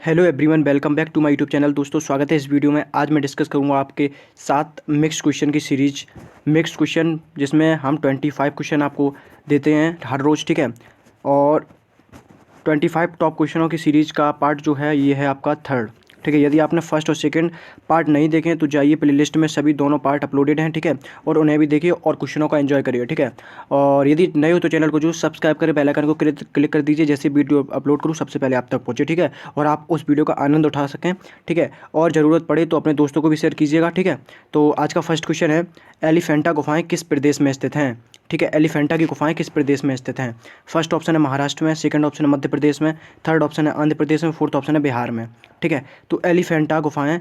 Hello everyone, welcome back to my YouTube channel. दोस्तों, स्वागत है इस वीडियो में। आज मैं डिस्कस करूंगा आपके साथ मिक्स्ड क्वेश्चन की सीरीज, मिक्स्ड क्वेश्चन, जिसमें हम 25 क्वेश्चन आपको देते हैं हर रोज़, ठीक है। और 25 टॉप क्वेश्चनों की सीरीज़ का पार्ट जो है ये है आपका थर्ड, ठीक है। यदि आपने फर्स्ट और सेकंड पार्ट नहीं देखे तो जाइए, प्लेलिस्ट में सभी दोनों पार्ट अपलोडेड हैं, ठीक है। और उन्हें भी देखिए और क्वेश्चनों का एंजॉय करिए, ठीक है। और यदि नए हो तो चैनल को जो सब्सक्राइब करें, बेल आइकन को क्लिक कर दीजिए, जैसे वीडियो अपलोड करूँ सबसे पहले आप तक पहुँचे, ठीक है। और आप उस वीडियो का आनंद उठा सकें, ठीक है। और ज़रूरत पड़े तो अपने दोस्तों को भी शेयर कीजिएगा, ठीक है। तो आज का फर्स्ट क्वेश्चन है, एलिफेंटा गुफाएँ किस प्रदेश में स्थित हैं, ठीक है। एलिफेंटा की गुफाएं किस प्रदेश में स्थित हैं? फर्स्ट ऑप्शन है महाराष्ट्र में, सेकंड ऑप्शन है मध्य प्रदेश में, थर्ड ऑप्शन है आंध्र प्रदेश में, फोर्थ ऑप्शन है बिहार में, ठीक है। तो एलिफेंटा गुफाएं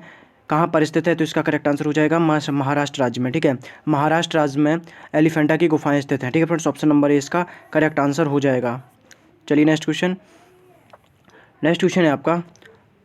कहाँ पर स्थित है? तो इसका करेक्ट आंसर हो जाएगा महाराष्ट्र राज्य में, ठीक है। महाराष्ट्र राज्य में एलिफेंटा की गुफाएं स्थित हैं, ठीक है फ्रेंड्स। ऑप्शन नंबर ए इसका करेक्ट आंसर हो जाएगा। चलिए नेक्स्ट क्वेश्चन। नेक्स्ट क्वेश्चन है आपका,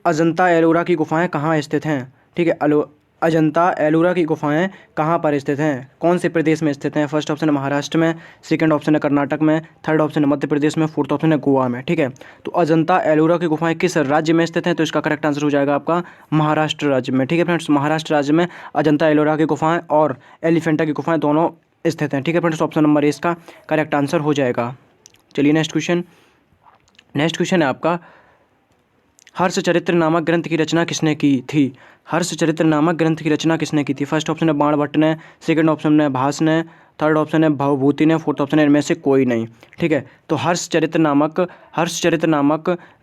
अजंता एलोरा की गुफाएं कहाँ स्थित हैं, ठीक है। अजंता एलोरा की गुफाएं कहाँ पर स्थित हैं, कौन से प्रदेश में स्थित हैं? फर्स्ट ऑप्शन है महाराष्ट्र में, सेकंड ऑप्शन है कर्नाटक में, थर्ड ऑप्शन है मध्य प्रदेश में, फोर्थ ऑप्शन है गोवा में, ठीक है। तो अजंता एलोरा की गुफाएं किस राज्य में स्थित हैं? तो इसका करेक्ट आंसर हो जाएगा आपका महाराष्ट्र राज्य में, ठीक है फ्रेंड्स। महाराष्ट्र राज्य में अजंता एलोरा की गुफाएं और एलिफेंटा की गुफाएं दोनों स्थित हैं, ठीक है फ्रेंड्स। ऑप्शन नंबर इसका करेक्ट आंसर हो जाएगा। चलिए नेक्स्ट क्वेश्चन। नेक्स्ट क्वेश्चन है आपका, हर्षचरित्र नामक ग्रंथ की रचना किसने की थी? हर्षचरित्र नामक ग्रंथ की रचना किसने की थी? फर्स्ट ऑप्शन है बाणभट्ट ने, सेकंड ऑप्शन है भास ने, थर्ड ऑप्शन है भवभूति ने, फोर्थ ऑप्शन है इनमें से कोई नहीं, ठीक है। तो हर्षचरित्र नामक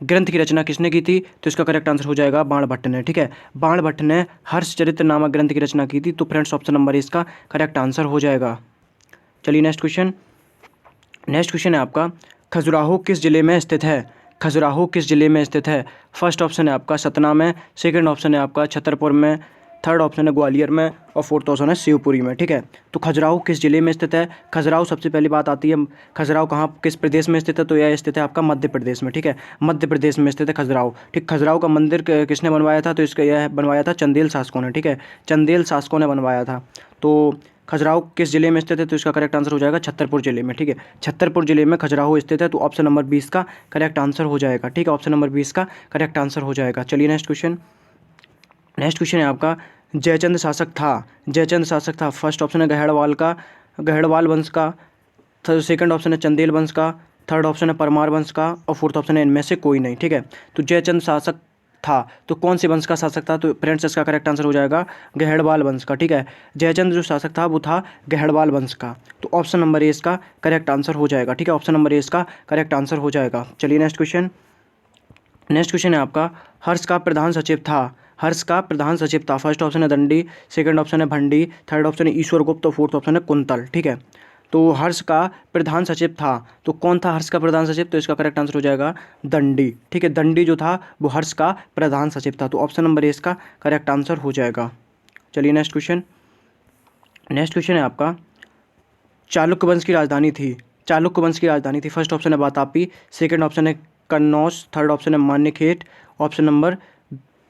ग्रंथ की रचना किसने की थी? तो इसका करेक्ट आंसर हो जाएगा बाणभट्ट ने, ठीक है। बाणभट्ट ने हर्षचरित्र नामक ग्रंथ की रचना की थी। तो फ्रेंड्स ऑप्शन नंबर इसका करेक्ट आंसर हो जाएगा। चलिए नेक्स्ट क्वेश्चन। नेक्स्ट क्वेश्चन है आपका, खजुराहो किस जिले में स्थित है? खजुराहो किस जिले में स्थित है? फर्स्ट ऑप्शन है आपका सतना में, सेकंड ऑप्शन है आपका छतरपुर में, थर्ड ऑप्शन है ग्वालियर में, और फोर्थ ऑप्शन है शिवपुरी में, ठीक है। तो खजुराहो किस जिले में स्थित है? खजुराहो सबसे पहली बात आती है, खजुराहो कहाँ किस प्रदेश में स्थित है? तो यह स्थित है आपका मध्य प्रदेश में, ठीक है। मध्य प्रदेश में स्थित है खजुराहो, ठीक। खजुराहो का मंदिर किसने बनवाया था? तो इसका यह बनवाया था चंदेल शासकों ने, ठीक है। चंदेल शासकों ने बनवाया था। तो खजुराहो किस जिले में स्थित है? तो इसका करेक्ट आंसर हो जाएगा छतरपुर जिले में, ठीक है। छतरपुर जिले में खजुराहो स्थित है। तो ऑप्शन नंबर 20 का करेक्ट आंसर हो जाएगा, ठीक है। ऑप्शन नंबर 20 का करेक्ट आंसर हो जाएगा। चलिए नेक्स्ट क्वेश्चन। नेक्स्ट क्वेश्चन है आपका, जयचंद शासक था। जयचंद शासक था। फर्स्ट ऑप्शन है गहड़वाल वंश का, सेकंड ऑप्शन है चंदेल वंश का, थर्ड ऑप्शन है परमार वंश का, और फोर्थ ऑप्शन है इनमें से कोई नहीं, ठीक है। तो जयचंद शासक था, तो कौन से वंश का शासक था? तो फ्रेंड्स इसका करेक्ट आंसर हो जाएगा गहड़वाल वंश का, ठीक है। जयचंद जो शासक था वो था गहड़वाल वंश का। तो ऑप्शन नंबर ए इसका करेक्ट आंसर हो जाएगा, ठीक है। ऑप्शन नंबर ए इसका करेक्ट आंसर हो जाएगा। चलिए नेक्स्ट क्वेश्चन। नेक्स्ट क्वेश्चन है आपका, हर्ष का प्रधान सचिव था। हर्ष का प्रधान सचिव था। फर्स्ट ऑप्शन है दंडी, सेकंड ऑप्शन है भंडी, थर्ड ऑप्शन है ईश्वर गुप्त, और फोर्थ ऑप्शन है कुंतल, ठीक है। तो हर्ष का प्रधान सचिव था, तो कौन था हर्ष का प्रधान सचिव? तो इसका करेक्ट आंसर हो जाएगा दंडी, ठीक है। दंडी जो था वो हर्ष का प्रधान सचिव था। तो ऑप्शन नंबर ए इसका करेक्ट आंसर हो जाएगा। चलिए नेक्स्ट क्वेश्चन। नेक्स्ट क्वेश्चन है आपका, चालुक्य वंश की राजधानी थी। चालुक्य वंश की राजधानी थी। फर्स्ट ऑप्शन है वातापी, सेकंड ऑप्शन है कन्नौज, थर्ड ऑप्शन है मान्यखेट, ऑप्शन नंबर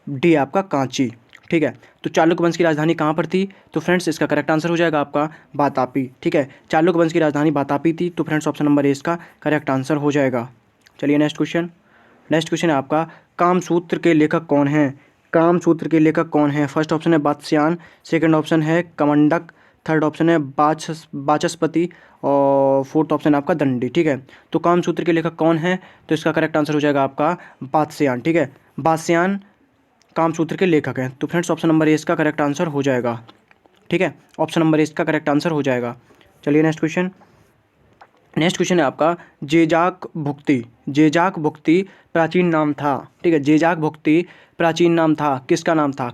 डी आपका कांची, ठीक है। तो चालुक्य वंश की राजधानी कहाँ पर थी? तो फ्रेंड्स इसका करेक्ट आंसर हो जाएगा आपका वातापी, ठीक है। चालुक्य वंश की राजधानी वातापी थी। तो फ्रेंड्स ऑप्शन नंबर ए इसका करेक्ट आंसर हो जाएगा। चलिए नेक्स्ट क्वेश्चन। नेक्स्ट क्वेश्चन है आपका, कामसूत्र के लेखक कौन हैं? कामसूत्र के लेखक कौन हैं? फर्स्ट ऑप्शन है वात्स्यायन, सेकंड ऑप्शन है कमंडक, थर्ड ऑप्शन है वाचस्पति, और फोर्थ ऑप्शन है आपका दंडी, ठीक है। तो कामसूत्र के लेखक कौन है? तो इसका करेक्ट आंसर हो जाएगा आपका वात्स्यायन, ठीक है। वात्स्यायन कामसूत्र के लेखक हैं। तो फ्रेंड्स ऑप्शन नंबर ए इसका करेक्ट आंसर हो जाएगा, ठीक है। ऑप्शन नंबर ए इसका करेक्ट आंसर हो जाएगा। चलिए नेक्स्ट क्वेश्चन। नेक्स्ट क्वेश्चन है आपका, जेजाक भुक्ति। जेजाक भुक्ति प्राचीन नाम था, ठीक है। जेजाक भुक्ति प्राचीन नाम था, किसका नाम था?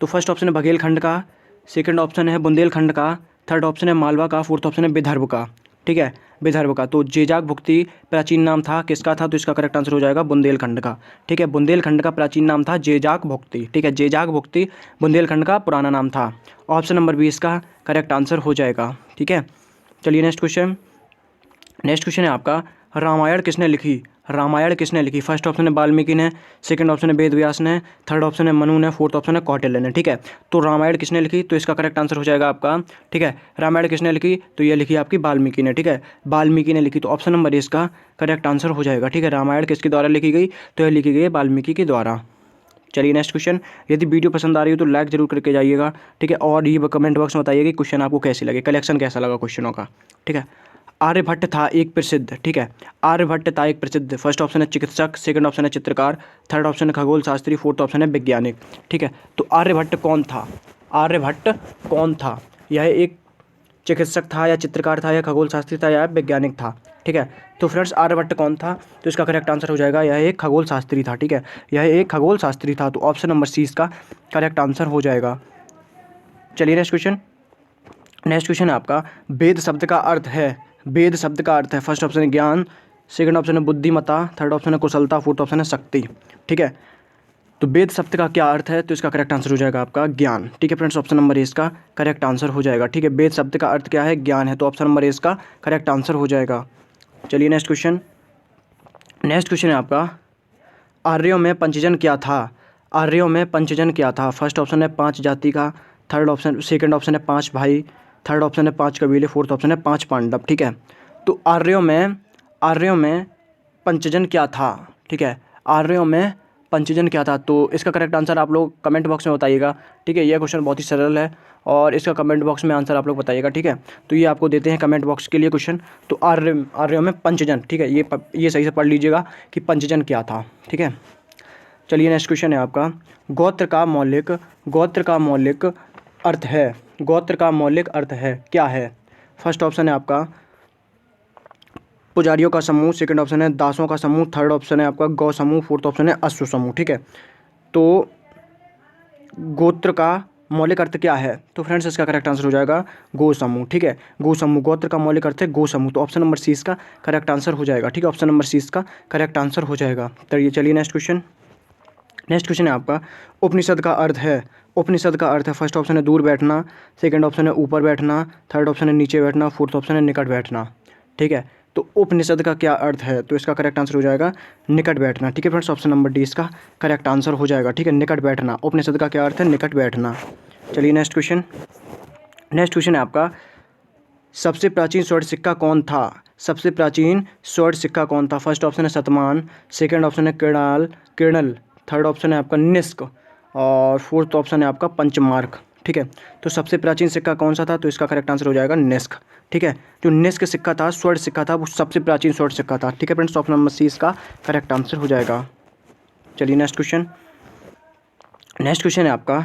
तो फर्स्ट ऑप्शन है बघेलखंड का, सेकंड ऑप्शन है बुंदेलखंड का, थर्ड ऑप्शन है मालवा का, फोर्थ ऑप्शन है विदर्भ का, ठीक है। विदर्भ का। तो जेजाक भुक्ति प्राचीन नाम था, किसका था? तो इसका करेक्ट आंसर हो जाएगा बुंदेलखंड का, ठीक है। बुंदेलखंड का प्राचीन नाम था जेजाक भुक्ति, ठीक है। जेजाक भुक्ति बुंदेलखंड का पुराना नाम था। ऑप्शन नंबर 20 का करेक्ट आंसर हो जाएगा, ठीक है। चलिए नेक्स्ट क्वेश्चन। नेक्स्ट क्वेश्चन है आपका, रामायण किसने लिखी? रामायण किसने लिखी? फर्स्ट ऑप्शन है वाल्मीकि ने, सेकंड ऑप्शन है वेद व्यास ने, थर्ड ऑप्शन है मनु ने, फोर्थ ऑप्शन है कौटिल्य ने। ठीक है, तो रामायण किसने लिखी? तो इसका करेक्ट आंसर हो जाएगा आपका, ठीक है, रामायण किसने लिखी? तो ये लिखी आपकी वाल्मीकि ने। ठीक है, वाल्मीकि ने लिखी, तो ऑप्शन नंबर इसका करेक्ट आंसर हो जाएगा। ठीक है, रामायण किसके द्वारा लिखी गई? तो यह लिखी गई वाल्मीकि के द्वारा। चलिए नेक्स्ट क्वेश्चन। यदि वीडियो पसंद आ रही हो तो लाइक जरूर करके जाइएगा। ठीक है, और ये कमेंट बॉक्स में बताइए कि क्वेश्चन आपको कैसे लगे, कलेक्शन कैसा लगा क्वेश्चनों का। ठीक है, आर्यभट्ट था एक प्रसिद्ध, ठीक है, आर्यभट्ट था एक प्रसिद्ध। फर्स्ट ऑप्शन है चिकित्सक, सेकंड ऑप्शन है चित्रकार, थर्ड ऑप्शन है खगोल शास्त्री, फोर्थ ऑप्शन है वैज्ञानिक। ठीक है, तो आर्यभट्ट कौन था? आर्यभट्ट कौन था? यह एक चिकित्सक था या चित्रकार था या खगोल शास्त्री था या वैज्ञानिक था? ठीक है, तो फ्रेंड्स आर्यभट्ट कौन था? तो इसका करेक्ट आंसर हो जाएगा यह एक खगोल शास्त्री था। ठीक है, यह एक खगोल शास्त्री था, तो ऑप्शन नंबर सी इसका करेक्ट आंसर हो जाएगा। चलिए नेक्स्ट क्वेश्चन। नेक्स्ट क्वेश्चन है आपका, वेद शब्द का अर्थ है, वेद शब्द का अर्थ है। फर्स्ट ऑप्शन है ज्ञान, सेकंड ऑप्शन है बुद्धिमत्ता, थर्ड ऑप्शन है कुशलता, फोर्थ ऑप्शन है शक्ति। ठीक है, तो वेद शब्द का क्या अर्थ है? तो इसका करेक्ट आंसर हो जाएगा आपका ज्ञान। ठीक है फ्रेंड्स, ऑप्शन नंबर इसका करेक्ट आंसर हो जाएगा। ठीक है, वेद शब्द का अर्थ क्या है? ज्ञान है, तो ऑप्शन नंबर इसका करेक्ट आंसर हो जाएगा। चलिए नेक्स्ट क्वेश्चन। नेक्स्ट क्वेश्चन है आपका, आर्यों में पंचजन क्या था? आर्यों में पंचजन क्या था? फर्स्ट ऑप्शन है 5 जाति का, थर्ड ऑप्शन, सेकंड ऑप्शन है 5 भाई, थर्ड ऑप्शन है 5 कबीले, फोर्थ ऑप्शन है 5 पांडव। ठीक है, तो आर्यों में पंचजन क्या था? ठीक है, आर्यों में पंचजन क्या था? तो इसका करेक्ट आंसर आप लोग कमेंट बॉक्स में बताइएगा। ठीक है, यह क्वेश्चन बहुत ही सरल है और इसका कमेंट बॉक्स में आंसर आप लोग बताइएगा। ठीक है, तो ये आपको देते हैं कमेंट बॉक्स के लिए क्वेश्चन। तो आर्यों में पंचजन, ठीक है, ये सही से पढ़ लीजिएगा कि पंचजन क्या था। ठीक है, चलिए नेक्स्ट क्वेश्चन है आपका, गोत्र का मौलिक अर्थ है, गोत्र का मौलिक अर्थ है क्या है? फर्स्ट ऑप्शन है आपका पुजारियों का समूह, सेकंड ऑप्शन है दासों का समूह, थर्ड ऑप्शन है आपका गौ समूह, फोर्थ ऑप्शन है अश्व समूह। ठीक है, तो गोत्र का मौलिक अर्थ क्या है? तो फ्रेंड्स इसका करेक्ट आंसर हो जाएगा गो समूह। ठीक है, गो समूह, गोत्र का मौलिक अर्थ है गो समूह, तो ऑप्शन नंबर सी इसका करेक्ट आंसर हो जाएगा। ठीक है, ऑप्शन नंबर सी इसका करेक्ट आंसर हो जाएगा। तो चलिए नेक्स्ट क्वेश्चन। नेक्स्ट क्वेश्चन है आपका, उपनिषद का अर्थ है, उपनिषद का अर्थ है। फर्स्ट ऑप्शन है दूर बैठना, सेकंड ऑप्शन है ऊपर बैठना, थर्ड ऑप्शन है नीचे बैठना, फोर्थ ऑप्शन है निकट बैठना। ठीक है, तो उपनिषद का क्या अर्थ है? तो इसका करेक्ट आंसर हो जाएगा निकट बैठना। ठीक है फ्रेंड्स, ऑप्शन नंबर डी इसका करेक्ट आंसर हो जाएगा। ठीक है, निकट बैठना, उपनिषद का क्या अर्थ है? निकट बैठना। चलिए नेक्स्ट क्वेश्चन। नेक्स्ट क्वेश्चन है आपका, सबसे प्राचीन स्वर्ण सिक्का कौन था? सबसे प्राचीन स्वर्ण सिक्का कौन था? फर्स्ट ऑप्शन है शतमान, सेकंड ऑप्शन है किरणल, थर्ड ऑप्शन है आपका निष्क और फोर्थ ऑप्शन है आपका पंचमार्क। ठीक है, तो सबसे प्राचीन सिक्का कौन सा था? तो इसका करेक्ट आंसर हो जाएगा निष्क। ठीक है, जो निष्क सिक्का था, स्वर्ण सिक्का था, वो सबसे प्राचीन स्वर्ण सिक्का था। ठीक है फ्रेंड्स, ऑप्शन नंबर सी इसका करेक्ट आंसर हो जाएगा। चलिए नेक्स्ट क्वेश्चन। नेक्स्ट क्वेश्चन है आपका,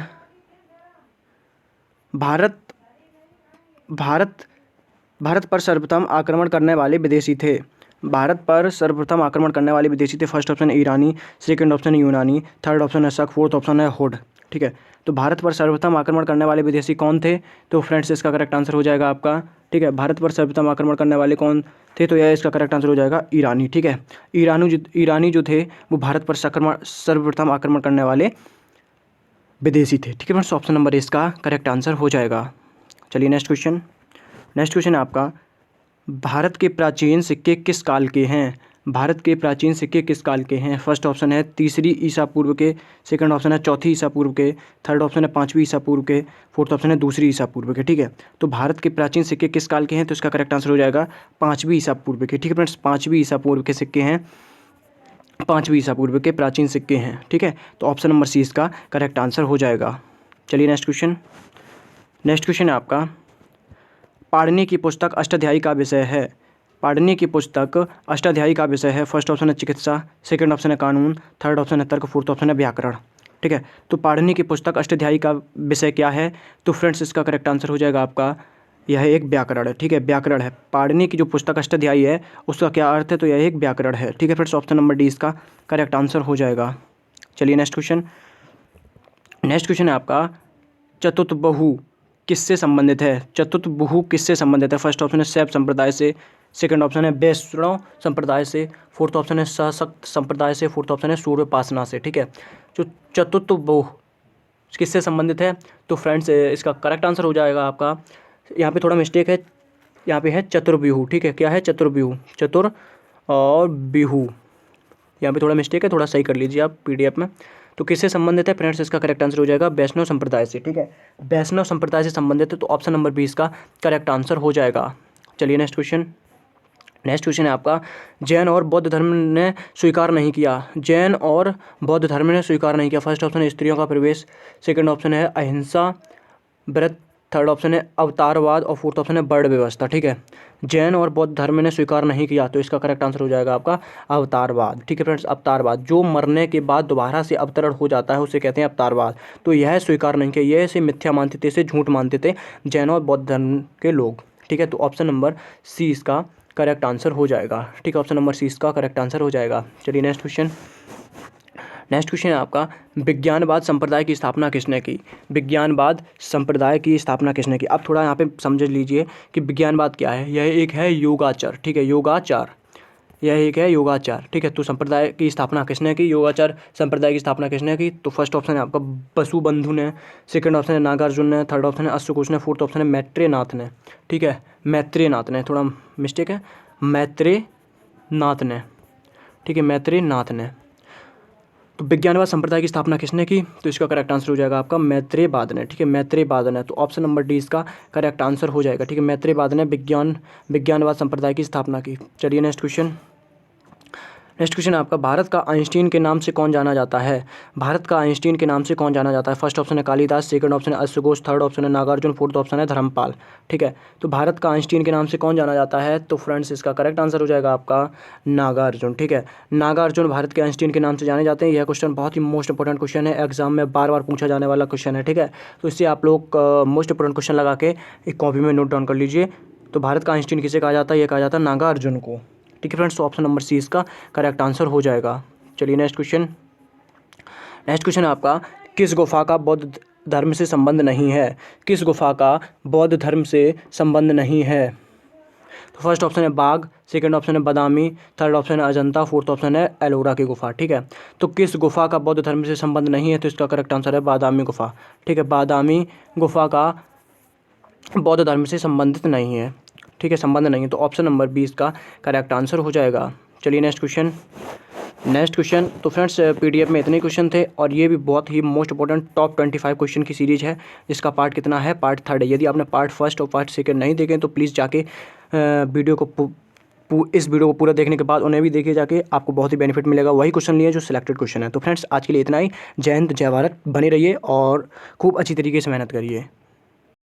भारत पर सर्वप्रथम आक्रमण करने वाले विदेशी थे। भारत पर सर्वप्रथम आक्रमण करने वाले विदेशी थे। फर्स्ट ऑप्शन है ईरानी, सेकंड ऑप्शन है यूनानी, थर्ड ऑप्शन है शक, फोर्थ ऑप्शन है हुड। ठीक है, तो भारत पर सर्वप्रथम आक्रमण करने वाले विदेशी कौन थे? तो फ्रेंड्स इसका करेक्ट आंसर हो जाएगा आपका, ठीक है, भारत पर सर्वप्रथम आक्रमण करने वाले कौन थे? तो यह इसका करेक्ट आंसर हो जाएगा ईरानी। ठीक है, ईरानी जो थे वो भारत पर सर्वप्रथम आक्रमण करने वाले विदेशी थे। ठीक है फ्रेंड्स, ऑप्शन नंबर इसका करेक्ट आंसर हो जाएगा। चलिए नेक्स्ट क्वेश्चन। नेक्स्ट क्वेश्चन है आपका, भारत के प्राचीन सिक्के किस काल के हैं? भारत के प्राचीन सिक्के किस काल के हैं? फर्स्ट ऑप्शन है 3री ईसा पूर्व के, सेकंड ऑप्शन है 4थी ईसा पूर्व के, थर्ड ऑप्शन है 5वीं ईसा पूर्व के, फोर्थ ऑप्शन है 2री ईसा पूर्व के। ठीक है, तो भारत के प्राचीन सिक्के किस काल के हैं? तो इसका करेक्ट आंसर हो जाएगा 5वीं ईसा पूर्व के। ठीक है फ्रेंड्स, 5वीं ईसा पूर्व के सिक्के हैं, 5वीं ईसा पूर्व के प्राचीन सिक्के हैं। ठीक है, तो ऑप्शन नंबर सी इसका करेक्ट आंसर हो जाएगा। चलिए नेक्स्ट क्वेश्चन। नेक्स्ट क्वेश्चन है आपका, पाणिनि की पुस्तक अष्टाध्यायी का विषय है। पाणिनि की पुस्तक अष्टाध्यायी का विषय है। फर्स्ट ऑप्शन है चिकित्सा, सेकंड ऑप्शन है कानून, थर्ड ऑप्शन है तर्क, फोर्थ ऑप्शन है व्याकरण। ठीक है, तो पाणिनि की पुस्तक अष्टाध्यायी का विषय क्या है? तो फ्रेंड्स इसका करेक्ट आंसर हो जाएगा आपका, यह एक व्याकरण है। ठीक है, व्याकरण है। पाणिनि की जो पुस्तक अष्टाध्यायी है उसका क्या अर्थ है? तो यह एक व्याकरण है। ठीक है फ्रेंड्स, ऑप्शन नंबर डी इसका करेक्ट आंसर हो जाएगा। चलिए नेक्स्ट क्वेश्चन। नेक्स्ट क्वेश्चन है आपका, चतुर्बहु किससे संबंधित है? चतुर्बहु किससे संबंधित है? फर्स्ट ऑप्शन है शैव संप्रदाय से, सेकंड ऑप्शन है वैष्णव संप्रदाय से, फोर्थ ऑप्शन है सशक्त संप्रदाय से, फोर्थ ऑप्शन है सूर्योपासना से। ठीक है, जो चतुर्बहु किससे संबंधित है? तो फ्रेंड्स इसका करेक्ट आंसर हो जाएगा आपका, यहाँ पे थोड़ा मिस्टेक है, यहाँ पे है चतुर्व्यूह। ठीक है, क्या है? चतुर्व्यूह, चतुर और व्यूह। यहाँ पे थोड़ा मिस्टेक है, थोड़ा सही कर लीजिए आप पीडीएफ में। तो किससे संबंधित है फ्रेंड्स, इसका करेक्ट आंसर हो जाएगा वैष्णव संप्रदाय से। ठीक है, वैष्णव संप्रदाय से संबंधित है, तो ऑप्शन नंबर 20 का करेक्ट आंसर हो जाएगा। चलिए नेक्स्ट क्वेश्चन। नेक्स्ट क्वेश्चन है आपका, जैन और बौद्ध धर्म ने स्वीकार नहीं किया। जैन और बौद्ध धर्म ने स्वीकार नहीं किया। फर्स्ट ऑप्शन है स्त्रियों का प्रवेश, सेकंड ऑप्शन है अहिंसा व्रत, थर्ड ऑप्शन है अवतारवाद और फोर्थ ऑप्शन है वर्ण व्यवस्था। ठीक है, जैन और बौद्ध धर्म ने स्वीकार नहीं किया, तो इसका करेक्ट आंसर हो जाएगा आपका अवतारवाद। ठीक है फ्रेंड्स, अवतारवाद, जो मरने के बाद दोबारा से अवतरण हो जाता है उसे कहते हैं अवतारवाद। तो यह स्वीकार नहीं किया, यह इसे मिथ्या मानते थे, इसे झूठ मानते थे जैन और बौद्ध धर्म के लोग। ठीक है, तो ऑप्शन नंबर सी इसका करेक्ट आंसर हो जाएगा। ठीक है, ऑप्शन नंबर सी इसका करेक्ट आंसर हो जाएगा। चलिए नेक्स्ट क्वेश्चन। नेक्स्ट क्वेश्चन है आपका, विज्ञानवाद संप्रदाय की स्थापना किसने की। विज्ञानवाद संप्रदाय की स्थापना किसने की। अब थोड़ा यहाँ पे समझ लीजिए कि विज्ञानवाद क्या है। यह एक है योगाचार। ठीक है, योगाचार, यह एक है योगाचार। ठीक है, तो संप्रदाय की स्थापना किसने की, योगाचार संप्रदाय की स्थापना किसने की। तो फर्स्ट ऑप्शन है आपका वसुबंधु ने, सेकंड ऑप्शन है नागार्जुन ने, थर्ड ऑप्शन है अश्वघोष ने, फोर्थ ऑप्शन है मैत्रेयनाथ ने। ठीक है, मैत्रेयनाथ ने, थोड़ा मिस्टेक है, मैत्रेयनाथ ने। ठीक है, मैत्रेयनाथ ने। तो विज्ञानवाद संप्रदाय की स्थापना किसने की, तो इसका करेक्ट आंसर हो जाएगा आपका मैत्रेयवाद ने। ठीक है, मैत्रेयवाद ने, तो ऑप्शन नंबर डी इसका करेक्ट आंसर हो जाएगा। ठीक है, मैत्रेयवाद ने विज्ञानवाद संप्रदाय की स्थापना की। चलिए नेक्स्ट क्वेश्चन। नेक्स्ट क्वेश्चन है आपका, भारत का आइंस्टीन के नाम से कौन जाना जाता है। भारत का आइंस्टीन के नाम से कौन जाना जाता है। फर्स्ट ऑप्शन है कालिदास, सेकंड ऑप्शन है अश्वघोष, थर्ड ऑप्शन है नागार्जुन, फोर्थ ऑप्शन है धर्मपाल। ठीक है, तो भारत का आइंस्टीन के नाम से कौन जाना जाता है, तो फ्रेंड्स इसका करेक्ट आंसर हो जाएगा आपका नागार्जुन। ठीक है, नागार्जुन भारत के आइंस्टीन के नाम से जाने जाते हैं। यह क्वेश्चन बहुत ही मोस्ट इंपॉर्टेंट क्वेश्चन है, एग्जाम में बार बार पूछा जाने वाला क्वेश्चन है। ठीक है, तो इससे आप लोग मोस्ट इंपॉर्टेंट क्वेश्चन लगा के एक कॉपी में नोट डाउन कर लीजिए। तो भारत का आइंस्टीन किसे कहा जाता है, यह कहा जाता है नागार्जुन को। ठीक है फ्रेंड्स, तो ऑप्शन नंबर सी इसका करेक्ट आंसर हो जाएगा। चलिए नेक्स्ट क्वेश्चन। नेक्स्ट क्वेश्चन है आपका, किस गुफा का बौद्ध धर्म से संबंध नहीं है। किस गुफा का बौद्ध धर्म से संबंध नहीं है। तो फर्स्ट ऑप्शन है बाघ, सेकंड ऑप्शन है बादामी, थर्ड ऑप्शन है अजंता, फोर्थ ऑप्शन है एलोरा की गुफा। ठीक है, तो किस गुफा का बौद्ध धर्म से संबंध नहीं है, तो इसका करेक्ट आंसर है बादामी गुफा। ठीक है, बादामी गुफा का बौद्ध धर्म से संबंधित नहीं है। ठीक है, संबंध नहीं है, तो ऑप्शन नंबर 20 का करेक्ट आंसर हो जाएगा। चलिए नेक्स्ट क्वेश्चन। नेक्स्ट क्वेश्चन, तो फ्रेंड्स पीडीएफ में इतने क्वेश्चन थे और ये भी बहुत ही मोस्ट इंपॉर्टेंट टॉप 25 क्वेश्चन की सीरीज है, जिसका पार्ट कितना है, पार्ट 3 है। यदि आपने पार्ट 1 और पार्ट 2 नहीं देखे तो प्लीज़ जाके इस वीडियो को पूरा देखने के बाद उन्हें भी देखिए जाके, आपको बहुत ही बेनिफिट मिलेगा। वही क्वेश्चन लिए जो सिलेक्टेड क्वेश्चन है। तो फ्रेंड्स आज के लिए इतना ही। जय हिंद, जय भारत, बने रहिए और खूब अच्छी तरीके से मेहनत करिए।